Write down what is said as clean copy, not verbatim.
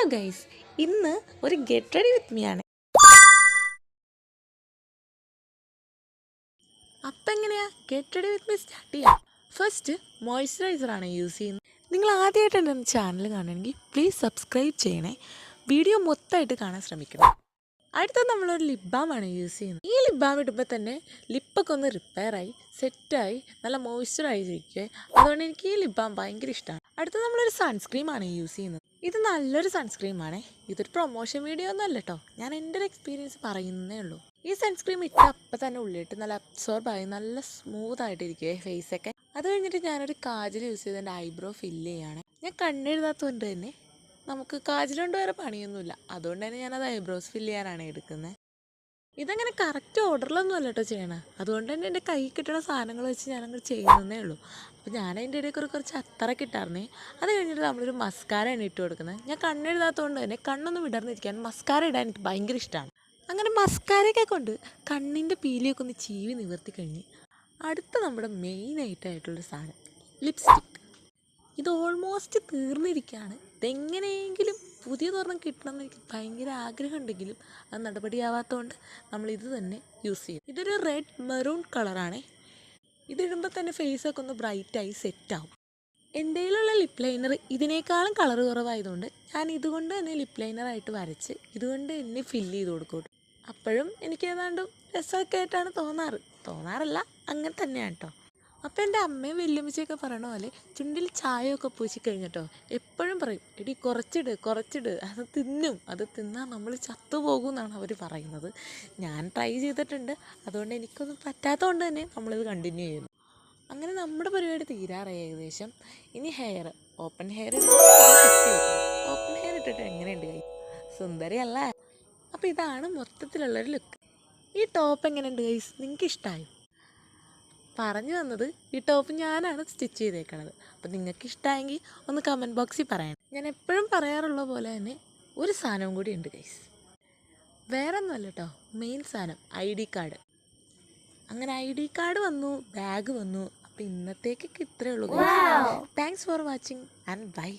Hello guys, ഇന്ന് ഒരു get ready with me ആണ്. അപ്പം എങ്ങനെയാ get ready with me start ചെയ്യാം. ഫസ്റ്റ് മോയ്സ്ചറൈസറാണ് യൂസ് ചെയ്യുന്നത്. നിങ്ങൾ ആദ്യമായിട്ടാണ് എൻ്റെ ചാനൽ കാണണമെങ്കിൽ പ്ലീസ് സബ്സ്ക്രൈബ് ചെയ്യണേ. വീഡിയോ മൊത്തമായിട്ട് കാണാൻ ശ്രമിക്കണം. അടുത്തത് നമ്മളൊരു ലിപ് ബാമാണ് യൂസ് ചെയ്യുന്നത്. ഈ ലിപ് ബാം ഇടുമ്പോൾ തന്നെ ലിപ്പൊക്കെ ഒന്ന് റിപ്പയറായി സെറ്റായി നല്ല മോയ്സ്ചറൈസിരിക്കുക. അതുകൊണ്ട് എനിക്ക് ഈ ലിപ് ബാം ഭയങ്കര ഇഷ്ടമാണ്. അടുത്തത് നമ്മളൊരു സൺസ്ക്രീമാണ് യൂസ് ചെയ്യുന്നത്. ഇത് നല്ലൊരു സൺസ്ക്രീമാണേ. ഇതൊരു പ്രൊമോഷൻ വീഡിയോ ഒന്നും അല്ല കേട്ടോ, ഞാൻ എൻ്റെ ഒരു എക്സ്പീരിയൻസ് പറയുന്നേ ഉള്ളൂ. ഈ സൺസ്ക്രീം ഇട്ട് അപ്പം തന്നെ ഉള്ളിട്ട് നല്ല അബ്സോർബായി നല്ല സ്മൂത്തായിട്ടിരിക്കുവേ ഫേസൊക്കെ. അത് കഴിഞ്ഞിട്ട് ഞാനൊരു കാജൽ യൂസ് ചെയ്ത് എൻ്റെ ഐബ്രോ ഫില്ല് ചെയ്യാണ്. ഞാൻ കണ്ണെഴുതാത്തതുകൊണ്ട് തന്നെ നമുക്ക് കാജൽ കൊണ്ട് വേറെ പണിയൊന്നുമില്ല. അതുകൊണ്ട് തന്നെ ഞാനത് ഐബ്രോസ് ഫില്ല് ചെയ്യാനാണ് എടുക്കുന്നത്. ഇതങ്ങനെ കറക്റ്റ് ഓർഡറിലൊന്നും അല്ല കേട്ടോ ചെയ്യണം. അതുകൊണ്ട് തന്നെ എൻ്റെ കൈ കിട്ടുന്ന സാധനങ്ങൾ വെച്ച് ഞാനങ്ങോട്ട് ചെയ്യുന്നതേ ഉള്ളൂ. അപ്പോൾ ഞാൻ അതിൻ്റെ ഇടയിൽ കുറച്ച് അത്തറൊക്കെ ഇട്ടായിരുന്നേ. അത് കഴിഞ്ഞിട്ട് നമ്മളൊരു മസ്കാരയാണ് ഇട്ട് കൊടുക്കുന്നത്. ഞാൻ കണ്ണെഴുതാത്തതുകൊണ്ട് തന്നെ കണ്ണൊന്നും വിടർന്നിരിക്കാൻ മസ്കാര ഇടാൻ എനിക്ക് ഭയങ്കര ഇഷ്ടമാണ്. അങ്ങനെ മസ്കാരയൊക്കെ കൊണ്ട് കണ്ണിൻ്റെ പീലിയൊക്കെ ഒന്ന് ചീവി നിവർത്തി കഴിഞ്ഞ് അടുത്ത നമ്മുടെ മെയിനായിട്ടുള്ളൊരു സാധനം ലിപ്സ്റ്റിക്. ഇത് ഓൾമോസ്റ്റ് തീർന്നിരിക്കുകയാണ്. ഇതെങ്ങനെയെങ്കിലും പുതിയതൊരെണ്ണം കിട്ടണമെന്ന് എനിക്ക് ഭയങ്കര ആഗ്രഹമുണ്ടെങ്കിലും അത് നടപടിയാവാത്തതുകൊണ്ട് നമ്മളിത് തന്നെ യൂസ് ചെയ്യും. ഇതൊരു റെഡ് മെറൂൺ കളറാണേ. ഇതിടുമ്പോൾ തന്നെ ഫേസൊക്കെ ഒന്ന് ബ്രൈറ്റായി സെറ്റാവും. എൻ്റെ കയ്യിലുള്ള ലിപ് ലൈനർ ഇതിനേക്കാളും കളർ കുറവായതുകൊണ്ട് ഞാൻ ഇതുകൊണ്ട് തന്നെ ലിപ് ലൈനറായിട്ട് വരച്ച് ഇതുകൊണ്ട് തന്നെ ഫില്ല് ചെയ്ത് കൊടുക്കും. അപ്പോഴും എനിക്ക് ഏതാണ്ട് രസമൊക്കെ ആയിട്ടാണ് തോന്നാറല്ല, അങ്ങനെ തന്നെയാണ് കേട്ടോ. അപ്പം എൻ്റെ അമ്മയും വല്യമ്മച്ചിയൊക്കെ പറയണ പോലെ ചുണ്ടിൽ ചായയൊക്കെ പൂശി കഴിഞ്ഞിട്ടോ എപ്പോഴും പറയും, എടി കുറച്ചിട്, അത് തിന്നാൽ നമ്മൾ ചത്തുപോകും എന്നാണ് അവർ പറയുന്നത്. ഞാൻ ട്രൈ ചെയ്തിട്ടുണ്ട്, അതുകൊണ്ട് എനിക്കൊന്നും പറ്റാത്തതുകൊണ്ട് തന്നെ നമ്മളിത് കണ്ടിന്യൂ ചെയ്യുന്നു. അങ്ങനെ നമ്മുടെ പരിപാടി തീരാറായി ഏകദേശം. ഇനി ഓപ്പൺ ഹെയർ ഓപ്പൺ ഹെയർ ഇട്ടിട്ട് എങ്ങനെയുണ്ട് കൈ? സുന്ദരിയല്ല. അപ്പോൾ ഇതാണ് മൊത്തത്തിലുള്ളൊരു ലുക്ക്. ഈ ടോപ്പ് എങ്ങനെയുണ്ട് ഗൈസ്? നിങ്ങൾക്ക് ഇഷ്ടമായോ? പറഞ്ഞു വന്നത് ഈ ടോപ്പ് ഞാനാണ് സ്റ്റിച്ച് ചെയ്തേക്കണത്. അപ്പം നിങ്ങൾക്ക് ഇഷ്ടമായെങ്കിൽ ഒന്ന് കമൻറ്റ് ബോക്സിൽ പറയണം. ഞാൻ എപ്പോഴും പറയാറുള്ള പോലെ തന്നെ ഒരു സാധനവും കൂടി ഉണ്ട് ഗൈസ്. വേറെ ഒന്നുമല്ല കേട്ടോ, മെയിൻ സാധനം ID കാർഡ്. അങ്ങനെ ID കാർഡ് വന്നു, ബാഗ് വന്നു. അപ്പം ഇന്നത്തേക്കൊക്കെ ഇത്രയേ ഉള്ളൂ. Thanks for watching and by.